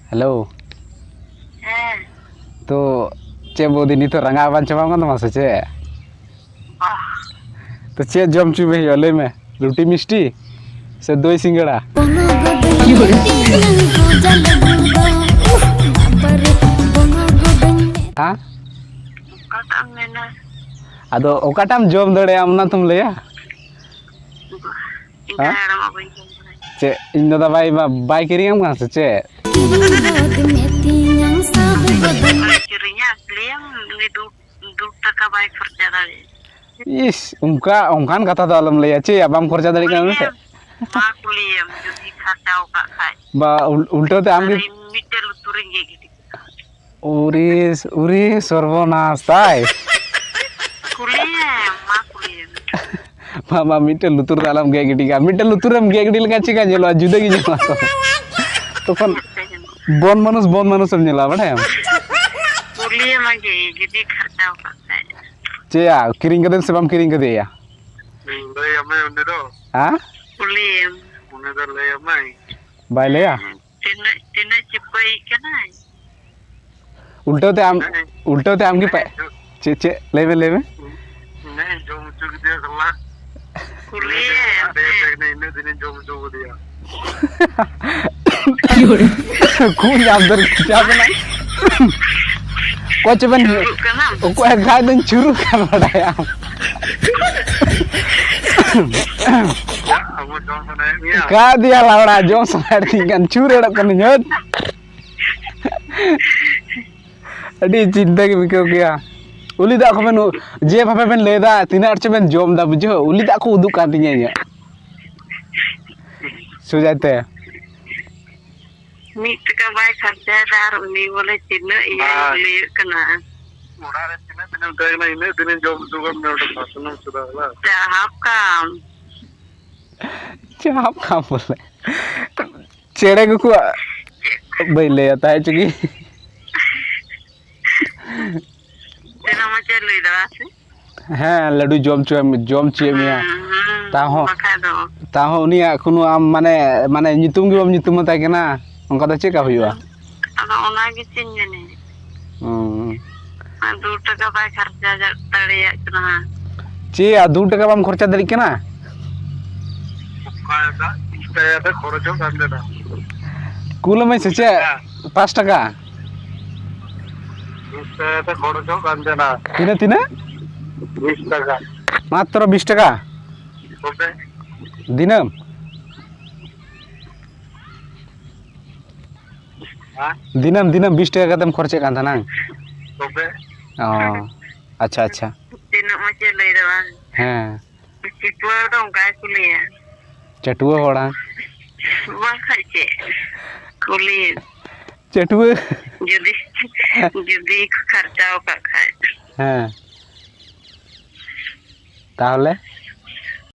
hello ᱦᱮᱸ तो चे बोदी नी तो रंगा बान चबाम kan तमा से चे तो चे जम चु में ले में रोटी मिष्टी से दही सिंगड़ा हाँ ᱚᱠᱟᱴᱟᱜ ᱢᱮᱱᱟ अदो ओकाटाम जम दड़े आमना तुम लेया ᱤᱧ हाँ ᱦᱟᱲᱟᱢ ᱵᱟᱹᱧ ᱡᱚᱢ ᱵᱟᱲᱟᱭ चे इन दादा बाई किरियम kan से चे ᱵᱟᱭ ᱠᱤᱨᱤᱧᱟ ᱞᱟᱹᱭᱟᱢ ᱩᱱᱤ ᱫᱩ ᱴᱟᱠᱟ ᱵᱟᱭ ᱠᱷᱚᱨᱪᱟ ᱫᱟᱲᱮᱭᱟᱜᱼᱟ इस उनका उनकान कथा तो आलम लेया चे अबाम खर्चा दड़ी kan से मा ᱠᱩᱞᱤᱭᱮᱢ ᱡᱩᱫᱤ ᱠᱷᱟᱨᱪᱟᱣ ᱠᱟᱜ ᱠᱷᱟᱡ बा उल्टो ते आम ᱟᱨ की ᱤᱧ ᱢᱤᱫᱴᱮᱱ ᱞᱩᱛᱩᱨᱤᱧ ᱜᱮ ᱜᱤᱰᱤ उरीस उरी सर्वनाश ताई ᱠᱩᱞᱤᱭᱮᱢ मा ᱠᱩᱞᱤᱭᱮᱢ मामा मिट्टे लुतुर दालम गे गिटी का मिट्टे लुतुरम गे गिटी लगा चिका जेलो जुदे की जेलो तो कौन बोन मनुष्य हम जेला बड़े हम ᱠᱩᱞᱤᱭᱮᱢ ᱟᱜᱮ ᱡᱩᱫि ᱠᱷᱟᱨᱪᱟᱣ ᱠᱟᱜ ᱠᱷᱟᱡ चेया किरिंग कदम से बम किरिंग कदे या लय अमे उन्ने दो हां ᱠᱩᱞᱤᱭᱮᱢ उन्ने दो लय अमे बाय ले या ᱛᱤᱱᱟᱹᱜ ᱪᱤᱯᱟᱹᱭ ᱠᱟᱱᱟᱭ उल्टो ते आम की चे ले में नहीं जो मुझे दिया सला ᱠᱩᱞᱤᱭᱮᱢ ने इन्ने दिन जो मुझे दिया खून अंदर जाबना कोच बन ᱪᱩᱨᱩᱜ ᱠᱟᱱᱟᱢ को गाय दिन शुरू कर बड़ाया या अब जो सने मिया का दिया लावड़ा जो साइड थिंगन चूरेड़ कन न्योत अडी चिंता के बिको गया उली दा खबन जे भाबे बेन लेदा तिना अर्चे बेन जोम दा बुझो उली दा को उदु कान तिया सुजाते ᱢᱤᱫ ᱴᱟᱠᱟ ᱵᱟᱭ ᱠᱷᱚᱨᱪᱟᱭᱮᱫᱟ ᱟᱨ ᱩᱱᱤ ᱵᱚᱞᱮ ᱛᱤᱱᱟᱹᱜ ᱤᱭᱟᱹ ᱞᱟᱹᱭᱟᱹᱜ ᱠᱟᱱᱟ मोड़ा रे तिने दिन देना इन्ने दिन जो मुझे में उठा फासनो सुदा ला चाहप काम चाप का बोले चेड़े को भाई ले आता है चुकी ᱛᱤᱱᱟᱹᱜ ᱢᱟᱪᱮ ᱞᱟᱹᱭ ᱫᱟ ᱥᱮ हाँ लड्डू जोम चे मिया ताहो ᱵᱟᱠᱷᱟᱡ ᱫᱚ ताहो उनिया कोनो आम माने नितुम के बम नितुम मता केना उनका तो चेका हुआ ᱟᱫᱚ ᱚᱱᱟ ᱜᱮ ᱪᱮᱧ ᱢᱮᱱᱮ ᱟᱨ 2 ᱴᱟᱠᱟ ᱵᱟᱭ ᱠᱷᱚᱨᱪᱟ ᱫᱟᱲᱮᱭᱟᱜ ᱠᱟᱱᱟ चे आ 2 टका बम खर्चा दड़ी केना कायदा इस्ते खर्चो कर देना कुल में से चे 5 टका इस्ते खर्चो कर देना तिने 20 टका मात्र 20 टका ओके दिनम हां दिनम 20 टका कदम खर्चे कान थाना ओके ओ अच्छा ᱛᱤᱱᱟᱹᱜ ᱢᱟᱪᱮ ᱞᱟᱹᱭ ᱫᱟ ᱵᱟᱝ हाँ ᱪᱤᱯᱟᱹ ᱫᱚ ᱚᱱᱠᱟ ᱠᱚ ᱞᱟᱹᱭᱟ चटुआ होड़ा ᱵᱟᱠᱷᱟᱡ ᱪᱮᱫ ᱠᱩᱞᱤ चटुआ ᱡᱩᱫᱤ ᱠᱷᱚᱨᱪᱟᱣ ᱠᱟᱜ ᱠᱷᱟᱡ हाँ ताहले